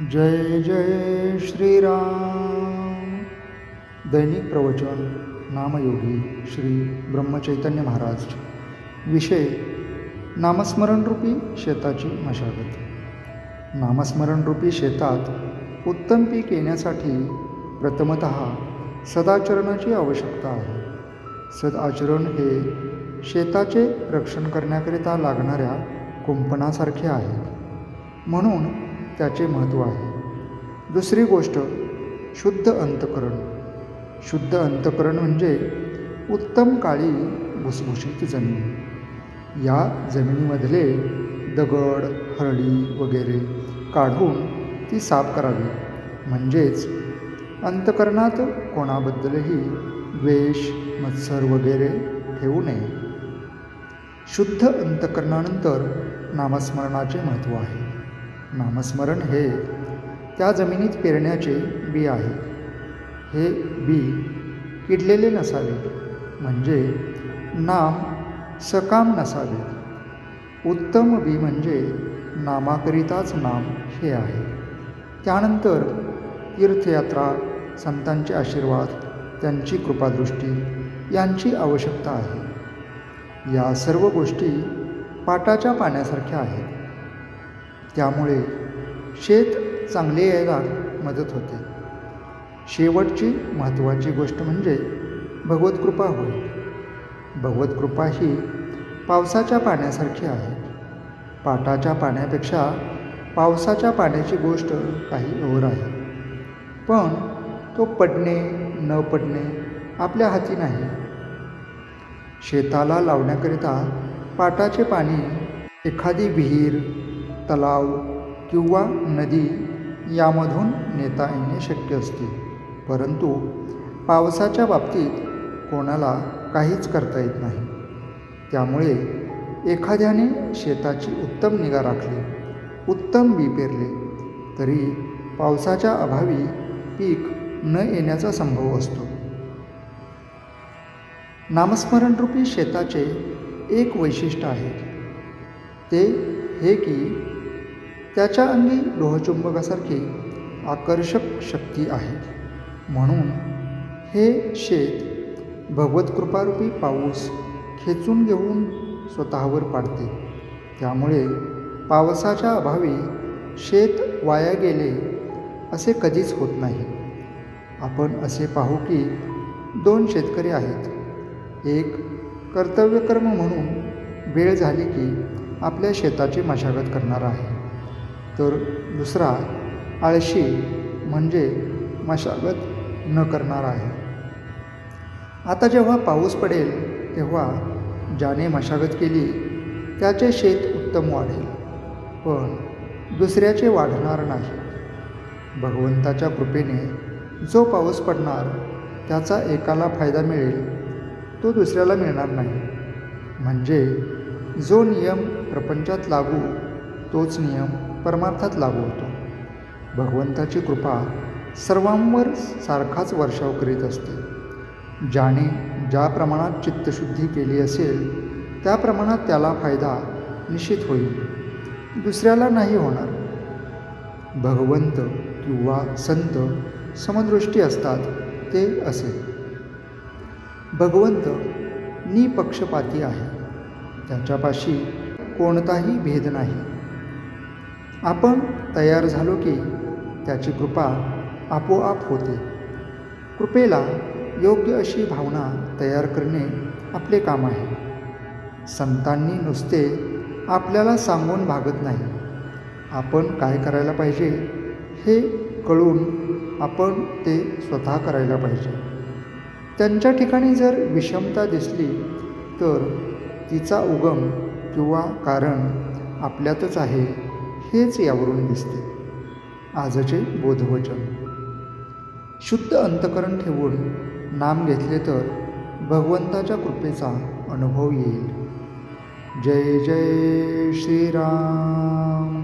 जय जय श्रीराम। दैनिक प्रवचन नामयोगी श्री ब्रह्मचैतन्य महाराज। विषय नामस्मरण रूपी शेताची मशागत। नामस्मरण रूपी शेतात उत्तम पीक येण्यासाठी प्रथमतः सदाचरणाची आवश्यकता आहे। सदाचरण हे शेताचे रक्षण करण्याकरिता लागणाऱ्या कुंपणासारखे आहे, म्हणून त्याचे महत्त्व आहे। दुसरी गोष्ट शुद्ध अंतःकरण। शुद्ध अंतःकरण म्हणजे उत्तम काळी भुसभुशीत जमीन। या जमिनीमधले दगड, हरडी वगैरे काढून ती साफ करावी, म्हणजेच अंतःकरणात कोणाबद्दलही द्वेष, मत्सर वगैरे ठेवू नये। शुद्ध अंतःकरणानंतर नामस्मरणाचे महत्त्व आहे। नामस्मरण हे त्या जमिनीत पेरण्याचे बी आहे। हे बी किडलेले नसावे, म्हणजे नाम सकाम नसावे। उत्तम बी म्हणजे नामाकरिताच नाम हे आहे। त्यानंतर तीर्थयात्रा, संतांचे आशीर्वाद, त्यांची कृपादृष्टी यांची आवश्यकता आहे। या सर्व गोष्टी पाटाच्या पाण्यासारख्या आहेत, त्यामुळे शेत चांगले यायला मदत होते। शेवटची महत्त्वाची गोष्ट म्हणजे भगवतकृपा होय। भगवतकृपा ही पावसाच्या पाण्यासारखी आहे। पाटाच्या पाण्यापेक्षा पावसाच्या पाण्याची गोष्ट काही और आहे, पण तो पडणे न पडणे आपल्या हाती नाही। शेताला लावण्याकरिता पाटाचे पाणी एखादी विहीर, तलाव किंवा नदी यामधून नेता येणे शक्य असते, परंतु पावसाच्या बाबतीत कोणाला काहीच करता येत नाही। त्यामुळे एखाद्याने शेताची उत्तम निगा राखली, उत्तम बी पेरले, तरी पावसाच्या अभावी पीक न येण्याचा संभव असतो। नामस्मरणरूपी शेताचे एक वैशिष्ट्य आहे, ते हे की त्याच्या अंगी लोहचुंबकासारखी आकर्षक शक्ती आहे। म्हणून हे शेत भगवतकृपारूपी पाऊस खेचून घेऊन स्वतःवर पाडते। त्यामुळे पावसाच्या अभावी शेत वाया गेले असे कधीच होत नाही। आपण असे पाहू की दोन शेतकरी आहेत। एक कर्तव्यकर्म म्हणून वेळ झाली की आपल्या शेताची मशागत करणार आहे, तर दुसरा आळशी म्हणजे मशागत न करणार आहे। आता जेव्हा पाऊस पडेल तेव्हा ज्याने मशागत केली त्याचे शेत उत्तम वाढेल, पण दुसऱ्याचे वाढणार नाही। भगवंताच्या कृपेने जो पाऊस पडणार त्याचा एकाला फायदा मिळेल, तो दुसऱ्याला मिळणार नाही। म्हणजे जो नियम प्रपंचात लागू तोच नियम परमार्थात लागू होतो। भगवंताची कृपा सर्वांवर सारखाच वर्षाव करीत असते। ज्याने ज्या प्रमाणात चित्तशुद्धी केली असेल त्या प्रमाणात त्याला फायदा निश्चित होईल, दुसऱ्याला नाही होणार। भगवंत किंवा संत समदृष्टी असतात ते असे। भगवंत निपक्षपाती आहे, त्याच्यापाशी कोणताही भेद नाही। आपण तयार झालो की त्याची कृपा आपोआप होते। कृपेला योग्य अशी भावना तयार करणे आपले काम आहे। संतांनी नुसते आपल्याला सांगून भागत नाही, आपण काय करायला पाहिजे हे कळून आपण ते स्वतः करायला पाहिजे। त्यांच्या ठिकाणी जर विषमता दिसली तर तिचा उगम किंवा कारण आपल्यातच आहे हेच यावरून दिसते। आजचे बोधवचन। शुद्ध अंतःकरण ठेवून नाम घेतले तर भगवंताच्या कृपेचा अनुभव येईल। जय जय श्रीराम।